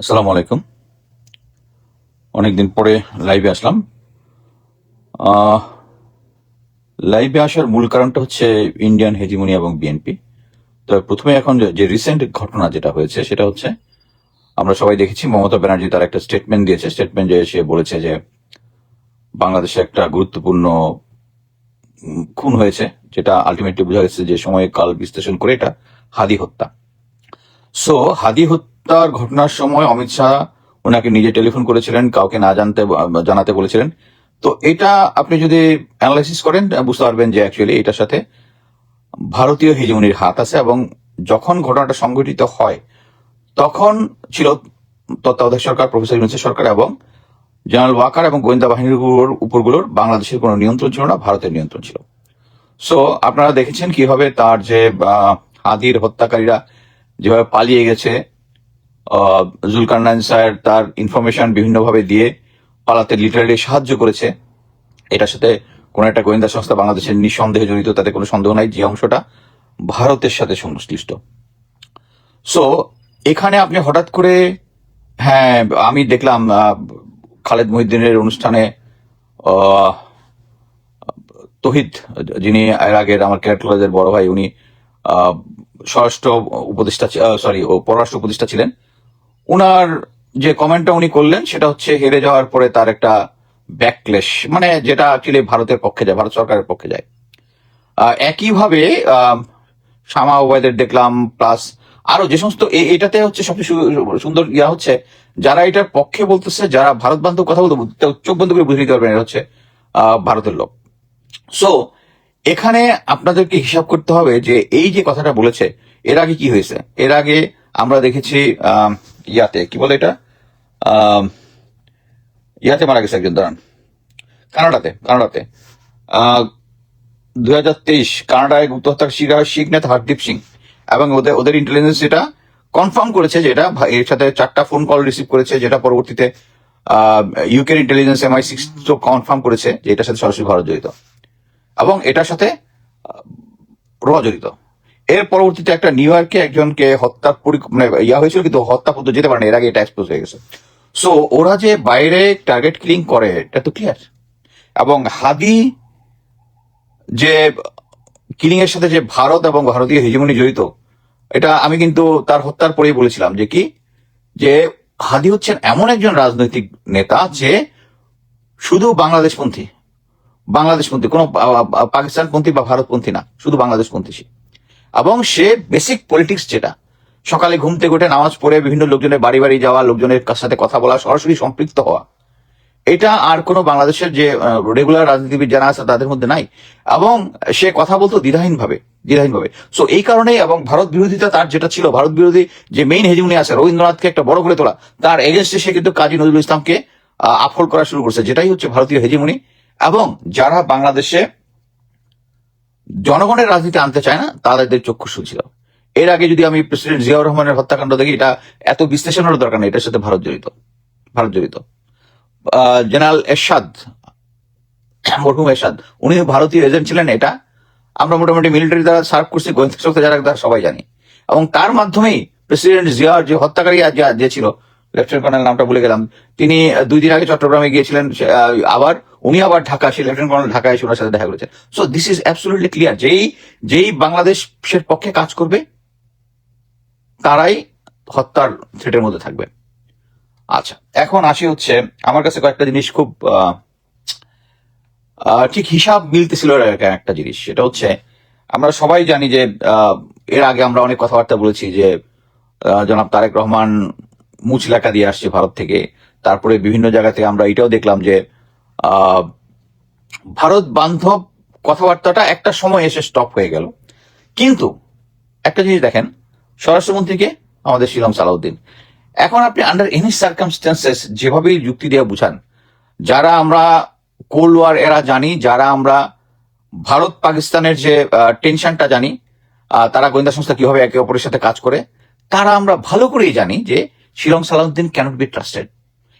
আসসালামু আলাইকুম। অনেকদিন পরে লাইভে আসলাম। আহ, লাইভে আসার মূল কারণটা হচ্ছে ইন্ডিয়ান হেজিমনি এবং বিএনপি। তো প্রথমে এখন যে রিসেন্ট ঘটনা যেটা হয়েছে সেটা হচ্ছে আমরা সবাই দেখেছি মমতা ব্যানার্জি তার একটা স্টেটমেন্ট দিয়েছে। স্টেটমেন্টে সে বলেছে যে বাংলাদেশে একটা গুরুত্বপূর্ণ খুন হয়েছে, যেটা আলটিমেটলি বোঝা গেছে যে সময় কাল বিশ্লেষণ করে এটা হাদি হত্যা। সো হাদি হত্যার ঘটনার সময় অমিত শাহ ওনাকে নিজে টেলিফোন করেছিলেন, কাউকে না জানাতে বলেছিলেন। তো এটা আপনি যদি অ্যানালাইসিস করেন বুঝতে পারবেন যে অ্যাকচুয়ালি এটার সাথে ভারতীয় হেজিমনির হাত আছে। এবং যখন ঘটনাটা সংঘটিত হয় তখন ছিল তত্ত্বাবধায়ক সরকার, প্রফেসর ইউনূসের সরকার, এবং জেনারেল ওয়াকার এবং গোয়েন্দা বাহিনীর উপরগুলোর বাংলাদেশের কোনো নিয়ন্ত্রণ ছিল না, ভারতের নিয়ন্ত্রণ ছিল। সো আপনারা দেখেছেন কিভাবে তার যে হাদির হত্যাকারীরা যেভাবে পালিয়ে গেছে। জুলকারনাইন স্যার তার ইনফরমেশন বিভিন্নভাবে দিয়ে পালাতে লিটারালি সাহায্য করেছে। এটার সাথে কোন একটা গোয়েন্দা সংস্থা বাংলাদেশের নিঃসন্দেহে জড়িত, তাতে কোনো সন্দেহ নাই, যে অংশটা ভারতের সাথে সংশ্লিষ্ট। সো এখানে আপনি হঠাৎ করে, হ্যাঁ, আমি দেখলাম খালেদ মহিউদ্দিনের অনুষ্ঠানে আহ, তহিদ, যিনি এর আগের আমার ক্যারেট কলেজের বড় ভাই, উনি আহ, স্বরাষ্ট্র উপদেষ্টা, সরি, ও পররাষ্ট্র উপদেষ্টা ছিলেন। উনার যে কমেন্টটা উনি করলেন সেটা হচ্ছে হেরে যাওয়ার পরে তার একটা ব্যাকলেশ, মানে যেটা অ্যাকচুয়ালি ভারতের পক্ষে যায়, ভারত সরকারের পক্ষে যায়। একইভাবে শামা ওবায়দের দেখলাম, প্লাস আরো যে সমস্ত এটাতে হচ্ছে সবচেয়ে সুন্দর ইয়া হচ্ছে যারা এটার পক্ষে বলতেছে, যারা ভারত বান্ধব কথা বলতে চোখ বন্ধ করে বুঝে নিতে পারবেন এটা হচ্ছে ভারতের লোক। সো এখানে আপনাদেরকে হিসাব করতে হবে যে এই যে কথাটা বলেছে, এর আগে কি হয়েছে। এর আগে আমরা দেখেছি ইয়াতে কি বলে এটা, আহ, ইয়াতে মারা গেছে একজন, দাঁড়ান, কানাডাতে 2023 কানাডায় গুপ্ত হত্যার শিকার শিখ নেতা হরদীপ সিং, এবং ওদের ওদের ইন্টেলিজেন্স এটা কনফার্ম করেছে যে এটা এর সাথে 4টা ফোন কল রিসিভ করেছে, যেটা পরবর্তীতে ইউকের ইন্টেলিজেন্স MI6 কনফার্ম করেছে যে এটার সাথে সরাসরি ভারত জড়িত, এবং এটার সাথে জড়িত। এর পরবর্তীতে একটা নিউ ইয়র্কে একজনকে হত্যার মানে ইয়া হয়েছিল, কিন্তু হত্যা পর্যন্ত যেতে পারে না, এর আগে এটা এক্সপোজ হয়ে গেছে। সো ওরা যে বাইরে টার্গেট কিলিং করে এটা তো ক্লিয়ার। এবং হাদি যে কিলিং এর সাথে যে ভারত এবং ভারতীয় হেজিমনি জড়িত, এটা আমি কিন্তু তার হত্যার পরেই বলেছিলাম যে কি, যে হাদি হচ্ছেন এমন একজন রাজনৈতিক নেতা যে শুধু বাংলাদেশপন্থী, কোনো পাকিস্তানপন্থী বা ভারতপন্থী না, শুধু বাংলাদেশপন্থী সে। এবং সে বেসিক পলিটিক্স, যেটা সকালে ঘুম থেকে উঠে নামাজ পড়ে বিভিন্ন লোকজনের বাড়ি বাড়ি যাওয়া, লোকজনের সাথে কথা বলা, সরাসরি সম্পৃক্ত হওয়া, এটা আর কোনো বাংলাদেশের যে রেগুলার রাজনীতিবিদ যারা আছে তাদের মধ্যে নাই। এবং সে কথা বলতো দ্বিধাহীনভাবে। সো এই কারণেই, এবং ভারত বিরোধিতা তার যেটা ছিল, ভারত বিরোধী যে মেইন হেজিমনি আছে, রবীন্দ্রনাথকে একটা বড় করে তোলা, তার এগেনস্টে সে কিন্তু কাজী নজরুল ইসলামকে আপহোল্ড করা শুরু করছে, যেটাই হচ্ছে ভারতীয় হেজিমনি। এবং যারা বাংলাদেশে জনগণের রাজনীতি আনতে চায় না তাদের চক্ষুষু ছিল। এর আগে যদি আমি প্রেসিডেন্ট জিয়াউর রহমানের হত্যাকাণ্ড দেখি, এটা এত বিশ্লেষণের দরকার নেই, এটার সাথে ভারত জড়িত। জেনারেল এরশাদ, মরহুম এরশাদ, উনি ভারতীয় এজেন্ট ছিলেন, এটা আমরা মোটামুটি মিলিটারি দ্বারা সার্ভ করছি, গোয়েন্দা সংস্থা যারা তারা সবাই জানি। এবং তার মাধ্যমেই প্রেসিডেন্ট জিয়ার যে হত্যাকারী যে ছিল, লেফটেন্যান্ট কর্নেল, নামটা ভুলে গেলাম, তিনি 2 দিন আগে চট্টগ্রামে গিয়েছিলেন, আবার উনি আবার ঢাকা, সেই লেফটেন্যান্ট কর্নেল ঢাকায় এসে ওনার সাথে দেখা করেছেন। So this is absolutely clear, যেই বাংলাদেশের পক্ষে কাজ করবে তারাই হত্যার থ্রেটের মধ্যে থাকবে। আচ্ছা, এখন আসি হচ্ছে আমার কাছে কয়েকটা জিনিস খুব ঠিক হিসাব মিলতেছিল একটা জিনিস, সেটা হচ্ছে আমরা সবাই জানি যে এর আগে আমরা অনেক কথাবার্তা বলেছি যে জনাব তারেক রহমান মুচলেখা দিয়ে আসছে ভারত থেকে। তারপরে বিভিন্ন জায়গা থেকে আমরা এটাও দেখলাম যে আহ, ভারত বান্ধব কথাবার্তাটা একটা সময় এসে স্টপ হয়ে গেল। কিন্তু একটা জিনিস দেখেন, স্বরাষ্ট্রমন্ত্রীকে আমাদের শিলং সালাউদ্দিন, এখন আপনি আন্ডার এনি সার্কামস্টেন্সেস যেভাবেই যুক্তি দিয়ে বুঝান, যারা আমরা কোল্ড ওয়ার এরা জানি, যারা আমরা ভারত পাকিস্তানের যে টেনশনটা জানি, তারা গোয়েন্দা সংস্থা কিভাবে একে অপরের সাথে কাজ করে, তারা আমরা ভালো করেই জানি যে Shillong Salauddin cannot be trusted.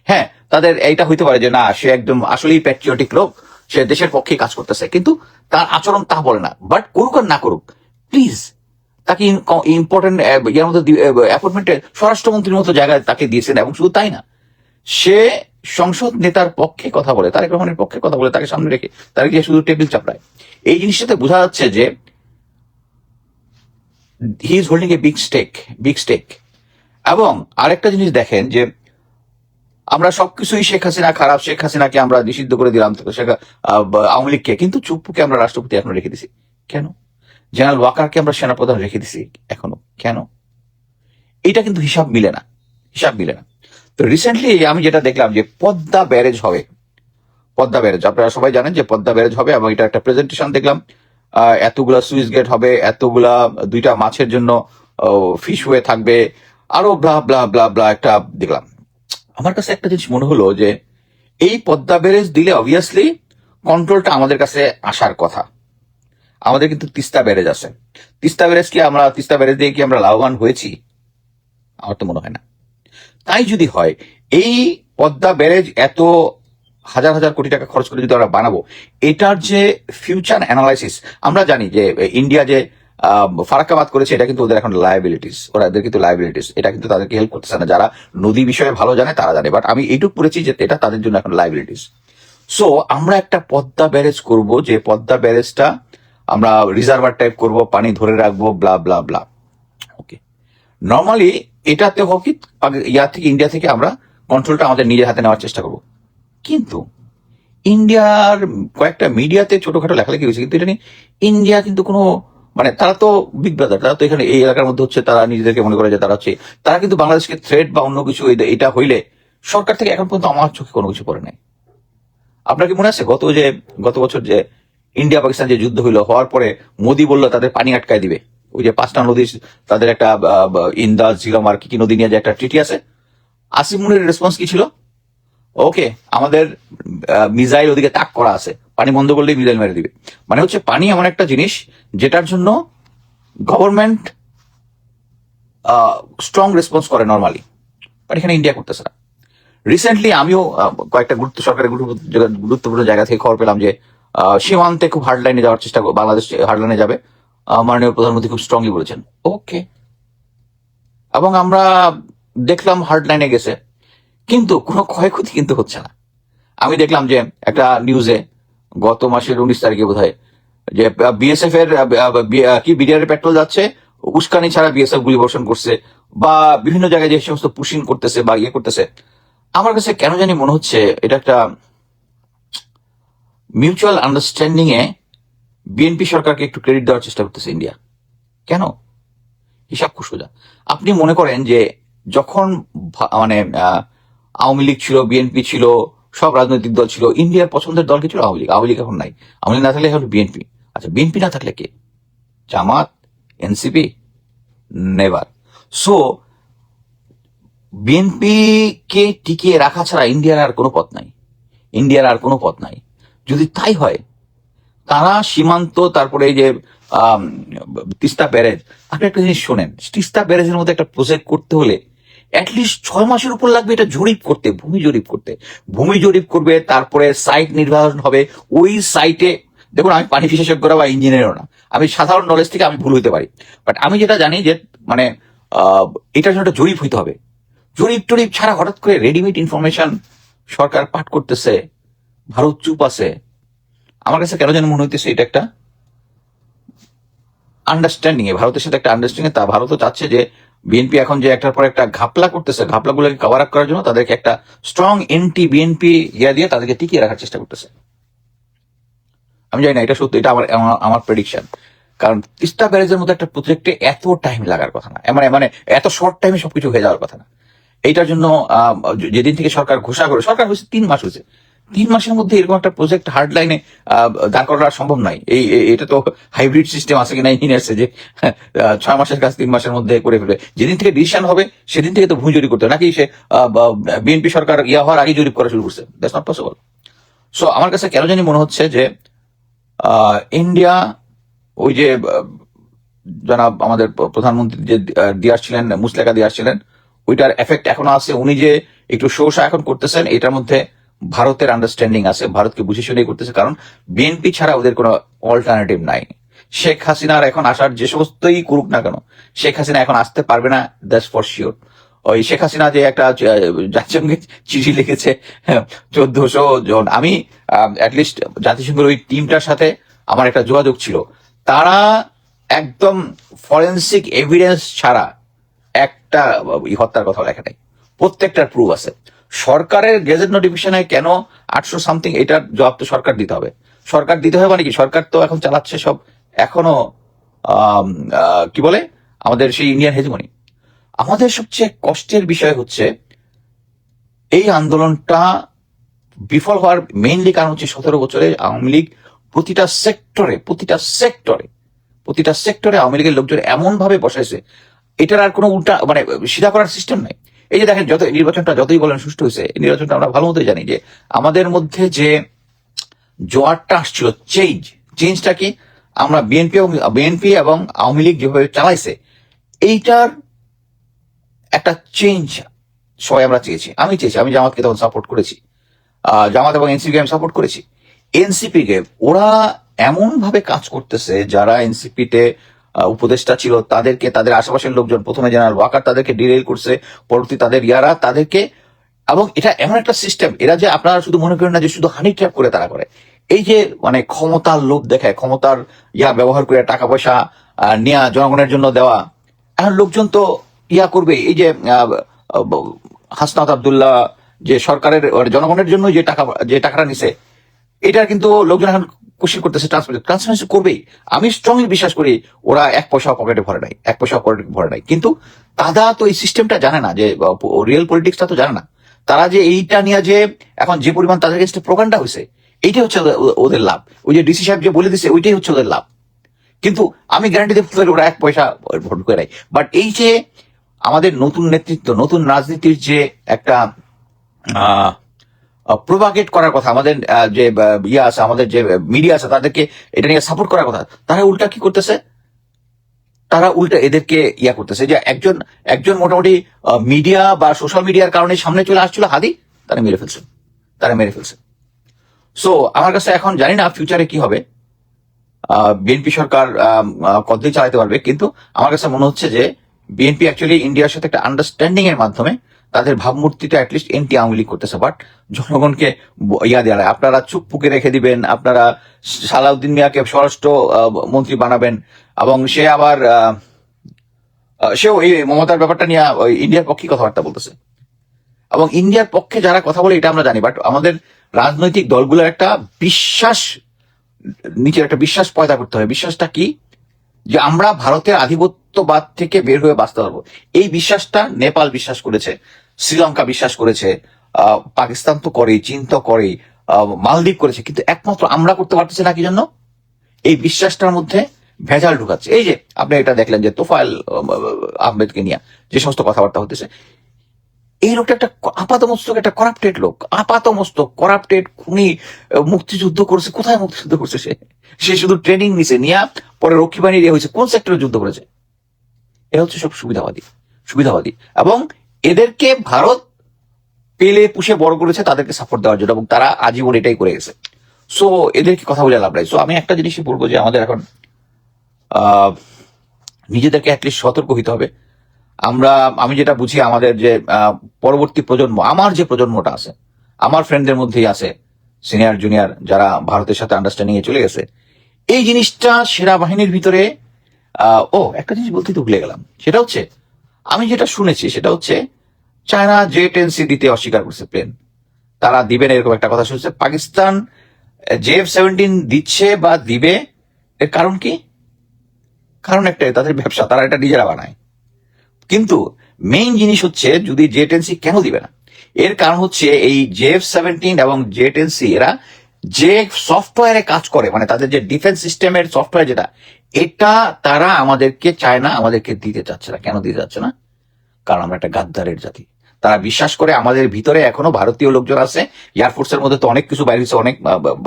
হ্যাঁ, তাদের এইটা হইতে পারে যে না, সে একদম আসলেই প্যাট্রিয়টিক লোক, সে দেশের পক্ষে কাজ করতেছে, কিন্তু তার আচরণ তা বলে না। বাট করুক আর না করুক, প্লিজ তাকে ইম্পর্টেন্ট ইয়ার মধ্যে অ্যাপয়েন্টমেন্টে স্বরাষ্ট্রমন্ত্রীর মতো জায়গায় তাকে দিয়েছেন, এবং শুধু তাই না, সে সংসদ নেতার পক্ষে কথা বলে, তারেক রহমানের পক্ষে কথা বলে, তাকে সামনে রেখে তাকে গিয়ে শুধু টেবিল চাপড়ায়। এই জিনিসটাতে বোঝা যাচ্ছে যে he is holding a big stake. এবং আরেকটা জিনিস দেখেন যে আমরা সবকিছুই শেখ হাসিনা খারাপ, শেখ হাসিনাকে আমরা নিষিদ্ধ করে দিলাম, আওয়ামী লীগকে, কিন্তু চুপ্পুকে আমরা রাষ্ট্রপতি এখনো রেখে দিছি কেন? জেনারেল ওয়াকারকে আমরা সেনাপ্রধান রেখে দিছি এখনো কেন? এটা কিন্তু হিসাব মিলে না, হিসাব মিলে না। তো রিসেন্টলি আমি যেটা দেখলাম যে পদ্মা ব্যারেজ হবে, পদ্মা ব্যারেজ আপনারা সবাই জানেন যে পদ্মা ব্যারেজ হবে, এবং এটা একটা প্রেজেন্টেশন দেখলাম, এতগুলা সুইচ গেট হবে, এতগুলা 2টা মাছের জন্য ফিশ ওয়ে থাকবে, আরো ব্লা ব্লা ব্লা ব্লা একটা দেখলাম। আমার কাছে একটা জিনিস মনে হলো যে এই পদ্মা ব্যারেজ দিলে অবভিয়াসলি কন্ট্রোলটা আমাদের কাছে আসার কথা। আমাদের কিন্তু তিস্তা ব্যারেজ আছে, তিস্তা ব্যারেজ দিয়ে কি আমরা লাভবান হয়েছি? আমার তো মনে হয় না। তাই যদি হয়, এই পদ্মা ব্যারেজ এত হাজার হাজার কোটি টাকা খরচ করে যদি আমরা বানাবো, এটার যে ফিউচার অ্যানালাইসিস, আমরা জানি যে ইন্ডিয়া যে ফারাক্কাবাদ করেছে, এটা কিন্তু ওদের এখন ওদের কিন্তু লায়াবিলিটিস, এটা কিন্তু তাদেরকে হেল্প করতেছে না। যারা নদী বিষয়ে ভালো জানে তারা জানে, বাট আমি এইটুকু পড়েছি যে এটা তাদের জন্য এখন লায়াবিলিটিস। সো আমরা একটা পদ্মা ব্যারেজ করব, যে পদ্মা ব্যারেজটা আমরা রিজার্ভার টাইপ করব, পানি ধরে রাখবো, ব্লা ব্লা ব্লা। ওকে, নর্মালি এটাতে হোক কি ইন্ডিয়া থেকে আমরা কন্ট্রোলটা আমাদের নিজের হাতে নেওয়ার চেষ্টা করব। কিন্তু ইন্ডিয়ার কয়েকটা মিডিয়াতে ছোটখাটো লেখালেখি হয়েছে, কিন্তু এটা নিয়ে ইন্ডিয়া কিন্তু কোনো, মানে তারা তো বিগ ব্রাদার, তারা তো এখানে এই এলাকার মধ্যে হচ্ছে, তারা নিজেদেরকে মনে করে যে তারা কিন্তু বাংলাদেশকে থ্রেট বা অন্য কিছু এটা হইলে সরকার থেকে এখন পর্যন্ত আমার চোখে কোনো কিছু করে নাই। আপনার কি মনে আছে গত বছর যে ইন্ডিয়া পাকিস্তান যে যুদ্ধ হওয়ার পরে মোদি বললো তাদের পানি আটকায় দিবে, ওই যে 5টা নদী, তাদের একটা ইন্দাস, ঝিলম আর কি নদী নিয়ে যে একটা ট্রিটি আছে, আসিফ মুনির রেসপন্স কি ছিল? ওকে, আমাদের মিসাইল ওদিকে তাক করা আছে, পানি বন্ধ করলেই মিসাইল মেরে দিবে। মানে হচ্ছে পানি এমন একটা জিনিস যেটার জন্য গভর্নমেন্ট স্ট্রং রেসপন্স করে নর্মালি, বাট এখানে ইন্ডিয়া করতেছে না। রিসেন্টলি আমিও কয়েকটা সরকারের গুরুত্বপূর্ণ জায়গা থেকে খবর পেলাম যে সীমান্তে খুব হার্ডলাইনে যাওয়ার চেষ্টা, বাংলাদেশ হার্ডলাইনে যাবে, মাননীয় প্রধানমন্ত্রী খুব স্ট্রংলি বলেছেন। ওকে, এবং আমরা দেখলাম হার্ডলাইনে গেছে, কিন্তু কোনো ক্ষয়ক্ষতি কিন্তু হচ্ছে না। আমি দেখলাম যে একটা নিউজে গত মাসের 19 তারিখে বোধহয়, যে বিএসএফ এর কি বিডিআর পেট্রোল যাচ্ছে, উস্কানি ছাড়া বিএসএফ গুলি বর্ষণ করছে, বা বিভিন্ন জায়গায় যে সমস্ত পুশিং করতেছে বা ইয়ে করতেছে, আমার কাছে কেন জানি মনে হচ্ছে এটা একটা মিউচুয়াল আন্ডারস্ট্যান্ডিং এ বিএনপি সরকারকে একটু ক্রেডিট দেওয়ার চেষ্টা করতেছে ইন্ডিয়া। কেন? হিসাব খুব সোজা। আপনি মনে করেন যে যখন মানে আওয়ামী লীগ ছিল, বিএনপি ছিল, সব রাজনৈতিক দল ছিল, ইন্ডিয়ার পছন্দের দল কি ছিল? আওয়ামী লীগ এখন নাই। আওয়ামী লীগ না থাকলে এখন বিএনপি। আচ্ছা, বিএনপি না থাকলে কে? জামাত, এনসিপি? নেভার। সো বিএনপি কে টিকিয়ে রাখা ছাড়া ইন্ডিয়ার আর কোনো পথ নাই। যদি তাই হয়, তারা সীমান্ত, তারপরে এই যে তিস্তা ব্যারেজ, আপনি একটা জিনিস শোনেন, তিস্তা ব্যারেজের মধ্যে একটা প্রজেক্ট করতে হলে অ্যাটলিস্ট 6 মাসের উপর লাগবে এটা জরিপ করতে, ভূমি জরিপ করবে, তারপরে সাইট নির্ধারণ হবে। ওই সাইটে, দেখুন আমি পানি বিশেষজ্ঞরা বা ইঞ্জিনিয়ারও না, আমি সাধারণ নলেজ থেকে আমি ভুল হইতে পারি, বাট আমি যেটা জানি যে মানে এটার জন্য একটা জরিপ হইতে হবে। জরিপ টরিপ ছাড়া হঠাৎ করে রেডিমেড ইনফরমেশন সরকার পাঠ করতেছে, ভারত চুপ আছে। আমার কাছে কেন যেন মনে হইতেছে এটা একটা আন্ডারস্ট্যান্ডিং এ, ভারতের সাথে একটা আন্ডারস্ট্যান্ডিং এ, তা ভারতও চাচ্ছে যে বিএনপি এখন যে একটার পর একটা ঘাপলা করতেছে, ঘাপলাগুলোকে কভার আপ করার জন্য তাদেরকে একটা স্ট্রং এন্টি বিএনপি ইয়া দিয়ে তাদেরকে টিকিয়ে রাখার চেষ্টা করতেছে। আমি জানি না এটা সত্যি, এটা আমার প্রেডিকশন। কারণ তিস্তা ব্যারেজের মতো একটা প্রজেক্টে এত টাইম লাগার কথা না, মানে এত শর্ট টাইমে সবকিছু হয়ে যাওয়ার কথা না। এইটার জন্য যেদিন থেকে সরকার ঘোষণা করে, সরকার হয়েছে 3 মাস হয়েছে, 3 মাসের মধ্যে এরকম একটা প্রজেক্ট হার্ড লাইনে দাঁড় করা সম্ভব নয়। এটা তো হাইব্রিড সিস্টেম আছে কিনা ইঞ্জিনিয়ার্সে, যে 6 মাসের কাজ 3 মাসের মধ্যে করে ফেলে। যেদিন থেকে ডিসিশন হবে সেদিন থেকে তো ভূমি জরিপ করতে হবে, নাকি সে বিএনপি সরকার ইয়া হওয়ার আগে জরিপ করা শুরু করছে? That's not possible. সো আমার কাছে কেন জানি মনে হচ্ছে যে ইন্ডিয়া, ওই যে জনাব আমাদের প্রধানমন্ত্রী যে দিয়ে আসছিলেন, মুসলেকা দিয়ে আসছিলেন, ওইটার এফেক্ট এখনো আছে। উনি যে একটু শোষা এখন করতেছেন, এটার মধ্যে ভারতের আন্ডারস্ট্যান্ডিং আছে, ভারতকে বুঝে শুনে করতেছে, কারণ বিএনপি ছাড়া ওদের কোনো অল্টারনেটিভ নাই। শেখ হাসিনার এখন আসার যে সমস্তই করুক না কেন, শেখ হাসিনা এখন আসতে পারবে না, দ্যাটস ফর শিওর। ওই শেখ হাসিনা যে একটা জাতিসংঘে চিঠি লিখেছে 1400 জন, আমি অ্যাটলিস্ট জাতিসংঘের ওই টিমটার সাথে আমার একটা যোগাযোগ ছিল, তারা একদম ফরেন্সিক এভিডেন্স ছাড়া একটা হত্যার কথা লেখা নাই, প্রত্যেকটার প্রুফ আছে। সরকারের গেজেট নোটিফিকেশনে কেন 800 সামথিং, এটার জবাব তো সরকার দিতে হবে। সরকার দিতে হবে মানে কি, সরকার তো এখন চালাচ্ছে সব এখনো কি বলে আমাদের সেই ইন্ডিয়ান হেজমনি। আমাদের সবচেয়ে কষ্টের বিষয় হচ্ছে এই আন্দোলনটা বিফল হওয়ার মেইনলি কারণ হচ্ছে 17 বছরে আওয়ামী লীগ প্রতিটা সেক্টরে আওয়ামী লীগের লোকজন এমন ভাবে বসাইছে, এটার আর কোনো উল্টা মানে সিধা করার সিস্টেম নাই। এই যে দেখেন, যত নির্বাচনটা যতই বলেন সুষ্ঠু হয়েছে, এই নির্বাচনটা আমরা ভালো মতোই জানি যে আমাদের মধ্যে যে জোয়ারটা আসছিল, চেঞ্জটা কি, আমরা বিএনপি এবং আওয়ামী লীগ যেভাবে চালাইছে, এইটার একটা চেঞ্জ সবাই আমরা চেয়েছি। আমি জামাতকে তখন সাপোর্ট করেছি, জামাত এবং এনসিপি আমি সাপোর্ট করেছি। এনসিপি কে ওরা এমন ভাবে কাজ করতেছে, যারা এনসিপিতে উপদেষ্টা ছিল তাদেরকে, তাদের আশেপাশের লোকজন, প্রথমে জেনারেল ওয়াকার তাদেরকে ডিরেল করছে, পরবর্তী তাদের ইয়ারা তাদেরকে, এবং এটা এমন একটা সিস্টেম, এরা যে আপনারা শুধু মনে করেন না যে শুধু হানি ট্র্যাপ করে তারা করে, এই যে মানে ক্ষমতার লোভ দেখায়, ক্ষমতার ব্যবহার করে টাকা পয়সা নেওয়া, জনগণের জন্য দেওয়া, এখন লোকজন তো করবে। এই যে হাসনাত আব্দুল্লাহ যে সরকারের জনগণের জন্য যে টাকাটা নিছে, এটা কিন্তু লোকজন এখন খুশি করতেছে, ট্রান্সপারেন্সি করবেই। আমি স্ট্রংলি বিশ্বাস করি ওরা 1 পয়সা পকেটে ভরে নাই, কিন্তু তারা তো এই সিস্টেমটা জানে না, যে রিয়েল পলিটিক্সটা তো জানে না। তারা যে এইটা নিয়ে যে এখন যে পরিমাণ তাদের কাছে প্রোপাগান্ডা হয়েছে, এইটাই হচ্ছে ওদের লাভ। ওই যে ডিসি সাহেব যে বলে দিচ্ছে, ওইটাই হচ্ছে ওদের লাভ। কিন্তু আমি গ্যারান্টি দিতে পারি ওরা 1 পয়সা ভোট করে নাই। বাট এই যে আমাদের নতুন নেতৃত্ব, নতুন রাজনীতির যে একটা প্রোপাগেট করার কথা, আমাদের যে আছে, আমাদের যে মিডিয়া আছে, তাদেরকে এটা নিয়ে সাপোর্ট করার কথা, তারা উল্টা কি করতেছে, তারা উল্টা এদেরকে করতেছে। যে একজন মোটামুটি মিডিয়া বা সোশ্যাল মিডিয়ার কারণে সামনে চলে আসছিল হাদি, তারা মেরে ফেলছে। সো আমার কাছে এখন জানি না ফিউচারে কি হবে, বিএনপি সরকার কতদিন চালাতে পারবে, কিন্তু আমার কাছে মনে হচ্ছে যে বিএনপি অ্যাকচুয়ালি ইন্ডিয়ার সাথে একটা আন্ডারস্ট্যান্ডিং এর মাধ্যমে তাদের ভাবমূর্তিটা অ্যাটলিস্ট এন্টি আওয়ামী লীগ করতেছে। বাট জনগণকে দেওয়া, আপনারা চুপ পুকে রেখে দিবেন, আপনারা সালাউদ্দিন মিয়াকে স্বরাষ্ট্র মন্ত্রী বানাবেন, এবং সে আবার সেও এই মমতার ব্যাপারটা নিয়ে ইন্ডিয়ার পক্ষে কথাবার্তা বলতেছে, এবং ইন্ডিয়ার পক্ষে যারা কথা বলে এটা আমরা জানি। বাট আমাদের রাজনৈতিক দলগুলোর একটা বিশ্বাস, নিচের একটা বিশ্বাস পয়দা করতে হবে। বিশ্বাসটা কি, যে আমরা ভারতের আধিপত্যবাদ থেকে বের হয়ে বাঁচতে পারবো। এই বিশ্বাসটা নেপাল বিশ্বাস করেছে, শ্রীলঙ্কা বিশ্বাস করেছে, পাকিস্তান তো করেই, চীন তো করেই, মালদ্বীপ করেছে, কিন্তু একমাত্র আমরা করতে পারতেছি না। কি জন্য? এই বিশ্বাসটার মধ্যে ভেজাল ঢুকাচ্ছে। এই যে আপনি এটা দেখলেন যে তোফায়েল আহমেদকে নিয়ে যে সমস্ত কথাবার্তা হতেছে, এই লোকটা একটা আপাতমস্তক একটা করাপ্টেড লোক, করাপ্টেড খুনি, মুক্তিযুদ্ধ করছে। কোথায় মুক্তিযুদ্ধ করছে সে শুধু ট্রেনিং নিছে, নিয়ে পরে রক্ষী বাহিনী দিয়ে হয়েছে, কোন সেক্টরে যুদ্ধ করেছে? এরা হচ্ছে সব সুবিধাবাদী, এবং এদেরকে ভারত পেলে পুষে বড় করেছে তাদেরকে সাপোর্ট দেওয়ার জন্য, এবং তারা আজীবন এটাই করে গেছে। সো এদেরকে কথা বলে লাভ নাই। সো আমি একটা জিনিসই বলবো, যে আমাদের এখন নিজেদেরকে অ্যাটলিস্ট সতর্ক হইতে হবে। আমি যেটা বুঝি, আমাদের যে পরবর্তী প্রজন্ম, আমার যে প্রজন্মটা আছে, আমার ফ্রেন্ডদের মধ্যেই আছে সিনিয়র জুনিয়র যারা ভারতের সাথে আন্ডারস্ট্যান্ডিং এ চলে গেছে, এই জিনিসটা সেনাবাহিনীর ভিতরে একটা জিনিস বলতে তো ভুলে গেলাম। সেটা হচ্ছে, আমি যেটা শুনেছি সেটা হচ্ছে চায়না J-10C দিতে অস্বীকার করছে প্লেন, তারা দিবে না এরকম একটা কথা শুনছে। পাকিস্তান JF-17 দিচ্ছে বা দিবে, এর কারণ কি? কারণ একটাই, তাদের ব্যবসা, তারা এটা নিজেরা বানায়। কিন্তু মেইন জিনিস হচ্ছে, যদি J-10C কেন দিবে না, এর কারণ হচ্ছে এই JF-17 এবং J-10C এরা যে সফটওয়্যারে কাজ করে, মানে তাদের যে ডিফেন্স সিস্টেমের সফটওয়্যার যেটা, এটা তারা চায়না আমাদেরকে দিতে চাচ্ছে না। কেন দিতে চাচ্ছে না? কারণ আমরা একটা গাদ্দারের জাতি। তারা বিশ্বাস করে আমাদের ভিতরে এখনো ভারতীয় লোকজন আছে। এয়ারফোর্সের মধ্যে তো অনেক কিছু বের হয়েছে, অনেক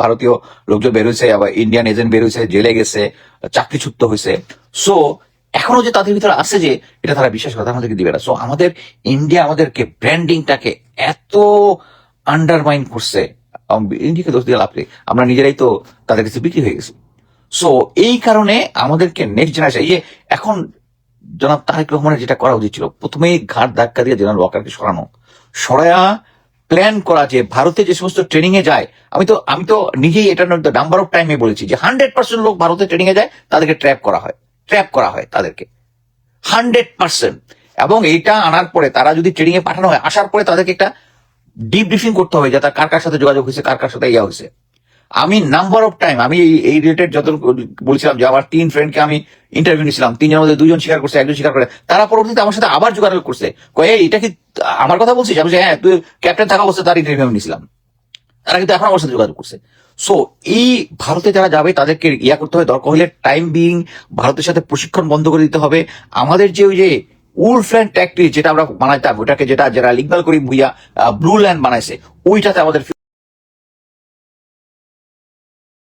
ভারতীয় লোকজন বের হয়েছে, আবার ইন্ডিয়ান এজেন্ট বের হয়েছে, জেলে গেছে, চাকরিচ্যুত হয়েছে। সো এখনো যে তাদের ভিতরে আছে, যে এটা তারা বিশ্বাস করে, আমাদেরকে দিবে না। সো আমাদের ইন্ডিয়া আমাদেরকে ব্র্যান্ডিংটাকে এত আন্ডারমাইন করছে, ইন্ডিয়াকে দোষ দিয়ে লাভ নেই, আমরা নিজেরাই তো তাদের কাছে বিক্রি হয়ে গেছি। সো এই কারণে আমাদেরকে নেক্সট জেনারেশন, এই যে এখন জনাব তারেক রহমানের যেটা করা উচিত ছিল, প্রথমেই ঘাট ধাক্কা দিয়ে জেনারেল ওয়াকারকে সরায়া প্ল্যান করা যে ভারতে যে সমস্ত ট্রেনিং এ যায়, আমি তো নিজেই এটা নাম্বার অফ টাইমে বলেছি যে 100% লোক ভারতে ট্রেনিং এ যায়, তাদেরকে ট্র্যাপ করা হয় তাদেরকে 100%। এবং এইটা আনার পরে তারা যদি ট্রেনিং এ পাঠানো হয়, আসার পরে তাদেরকে একটা ডিপ ব্রিফিং করতে হবে যে তার কার কার সাথে যোগাযোগ হয়েছে, কার কার সাথে ইয়া হয়েছে। আমি নাম্বার অফ টাইম, আমি এই রিলেটেড যত বলছিলাম যে আমার 3 ফ্রেন্ডকে আমি ইন্টারভিউ নিয়েছিলাম, 3 জনের মধ্যে 2জন স্বীকার করছে, 1জন স্বীকার করে, তারা পরবর্তীতে আমার সাথে আবার যোগাযোগ করছে, কয়ে এটা কি আমার কথা বলছিস? আমি বলছি, হ্যাঁ, তুই ক্যাপ্টেন থাকা অবস্থায় তার ইন্টারভিউ আমি নিয়েছিলাম। তারা কিন্তু এখন আমার সাথে যোগাযোগ করছে। সো এই ভারতে যারা যাবে তাদেরকে ইয়া করতে হবে, দরকার হলে টাইম বিং ভারতের সাথে প্রশিক্ষণ বন্ধ করে দিতে হবে। আমাদের যে ওই যে উলফ ল্যান্ড ট্যাক্টরি যেটা আমরা বানাইতাম, ওটাকে যেটা যারা লিগবাল করি ভুইয়া ব্লু ল্যান্ড বানাইছে, ওইটাতে আমাদের